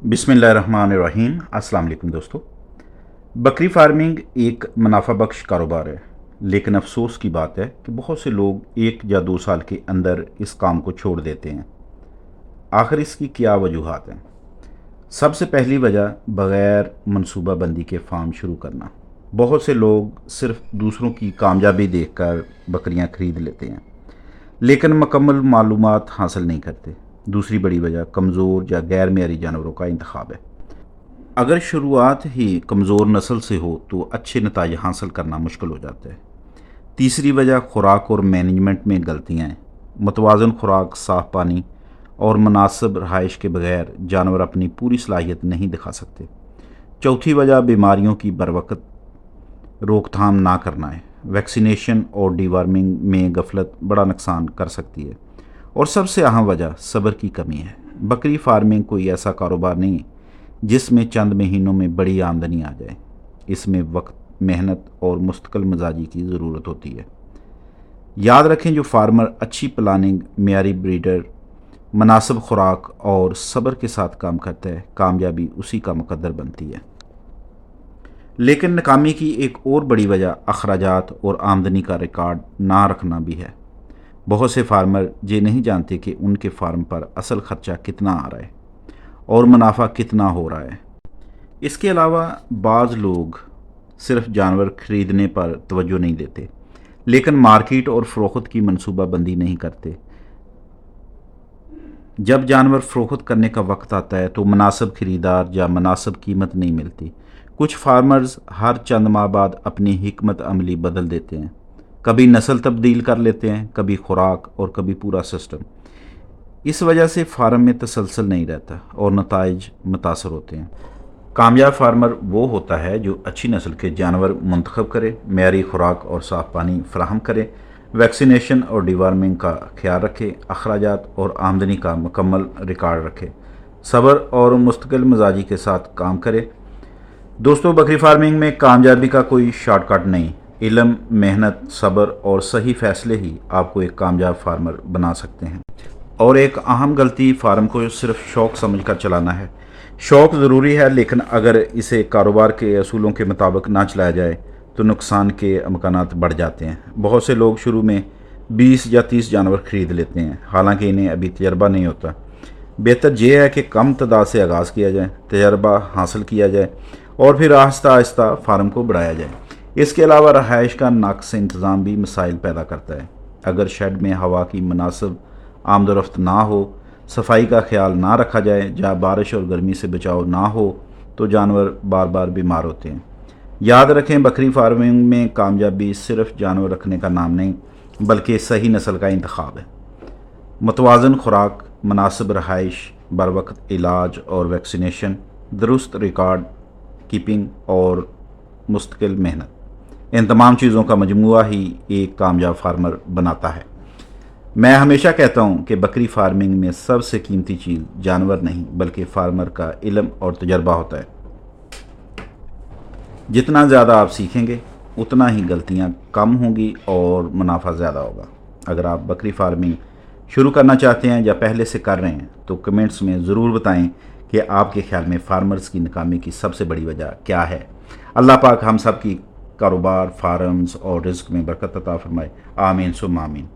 बिस्मिल्लाहिर्रहमानिर्रहीम। अस्सलाम वालेकुम दोस्तों। बकरी फार्मिंग एक मुनाफा बख्श कारोबार है, लेकिन अफसोस की बात है कि बहुत से लोग 1 या 2 साल के अंदर इस काम को छोड़ देते हैं। आखिर इसकी क्या वजूहात हैं? सबसे पहली वजह बग़ैर मनसूबा बंदी के फार्म शुरू करना। बहुत से लोग सिर्फ दूसरों की कामयाबी देखकर बकरियां खरीद लेते हैं, लेकिन मुकम्मल मालूमात हासिल नहीं करते। दूसरी बड़ी वजह कमज़ोर या गैर मेयारी जानवरों का इंतखाब है। अगर शुरुआत ही कमज़ोर नस्ल से हो तो अच्छे नताइज हासिल करना मुश्किल हो जाता है। तीसरी वजह खुराक और मैनेजमेंट में गलतियाँ हैं। मुतवाज़न खुराक, साफ़ पानी और मुनासिब रहाइश के बगैर जानवर अपनी पूरी सलाहियत नहीं दिखा सकते। चौथी वजह बीमारियों की बरवक़्त रोकथाम ना करना है। वैक्सीनेशन और डीवार्मिंग में गफलत बड़ा नुकसान कर सकती है। और सबसे अहम वजह सब्र की कमी है। बकरी फार्मिंग कोई ऐसा कारोबार नहीं है जिसमें चंद महीनों में बड़ी आमदनी आ जाए। इसमें वक्त, मेहनत और मुस्तकिल मिजाजी की ज़रूरत होती है। याद रखें, जो फार्मर अच्छी प्लानिंग, मेयारी ब्रीडर, मुनासिब खुराक और सब्र के साथ काम करता है, कामयाबी उसी का मुकद्दर बनती है। लेकिन नाकामी की एक और बड़ी वजह अखराजात और आमदनी का रिकॉर्ड ना रखना भी है। बहुत से फार्मर ये नहीं जानते कि उनके फार्म पर असल खर्चा कितना आ रहा है और मुनाफा कितना हो रहा है। इसके अलावा बाज़ लोग सिर्फ जानवर खरीदने पर तवज्जो नहीं देते, लेकिन मार्केट और फ़रोख्त की मनसूबा बंदी नहीं करते। जब जानवर फ़रोख्त करने का वक्त आता है तो मुनासिब खरीदार या मुनासिब कीमत नहीं मिलती। कुछ फार्मर्स हर चंद माह बाद अपनी हिकमत अमली बदल देते हैं। कभी नस्ल तब्दील कर लेते हैं, कभी खुराक और कभी पूरा सिस्टम। इस वजह से फार्म में तसलसल नहीं रहता और नताइज मुतासर होते हैं। कामयाब फार्मर वो होता है जो अच्छी नस्ल के जानवर मुंतखब करे, मेयारी खुराक और साफ़ पानी फराहम करे, वैक्सीनेशन और डिवार्मिंग का ख्याल रखे, अखराजात और आमदनी का मुकम्मल रिकॉर्ड रखे, सब्र और मुस्तकिल मिजाजी के साथ काम करे। दोस्तों, बकरी फार्मिंग में कामयाबी का कोई शॉर्टकट नहीं। इल्म, मेहनत, सब्र और सही फ़ैसले ही आपको एक कामयाब फार्मर बना सकते हैं। और एक अहम गलती, फार्म को सिर्फ शौक़ समझकर चलाना है। शौक़ ज़रूरी है, लेकिन अगर इसे कारोबार के असूलों के मुताबिक ना चलाया जाए तो नुकसान के अमकानात बढ़ जाते हैं। बहुत से लोग शुरू में 20 या 30 जानवर ख़रीद लेते हैं, हालांकि इन्हें अभी तजर्बा नहीं होता। बेहतर यह है कि कम तादाद से आगाज़ किया जाए, तजर्बा हासिल किया जाए और फिर आहिस्ता आहिस्ता फार्म को बढ़ाया जाए। इसके अलावा रहाइश का नाक़स इंतज़ाम भी मसाइल पैदा करता है। अगर शेड में हवा की मुनासिब आमदोरफ्त ना हो, सफाई का ख्याल ना रखा जाए, जहाँ बारिश और गर्मी से बचाव ना हो, तो जानवर बार बार बीमार होते हैं। याद रखें, बकरी फार्मिंग में कामयाबी सिर्फ जानवर रखने का नाम नहीं, बल्कि सही नस्ल का इंतखाब है। मुतवाज़न खुराक, मुनासिब रहाइश, बरवक्त इलाज और वैक्सीनेशन, दुरुस्त रिकॉर्ड कीपिंग और मुस्तकिल मेहनत, इन तमाम चीज़ों का मजमूआ ही एक कामयाब फार्मर बनाता है। मैं हमेशा कहता हूँ कि बकरी फार्मिंग में सबसे कीमती चीज़ जानवर नहीं, बल्कि फार्मर का इल्म और तजर्बा होता है। जितना ज़्यादा आप सीखेंगे उतना ही गलतियाँ कम होंगी और मुनाफा ज़्यादा होगा। अगर आप बकरी फार्मिंग शुरू करना चाहते हैं या पहले से कर रहे हैं तो कमेंट्स में ज़रूर बताएं कि आपके ख्याल में फार्मर्स की नाकामी की सबसे बड़ी वजह क्या है। अल्लाह पाक हम सब की कारोबार, फार्म्स और रिज़्क़ में बरकत अता फरमाए। आमीन सुम्मा आमीन।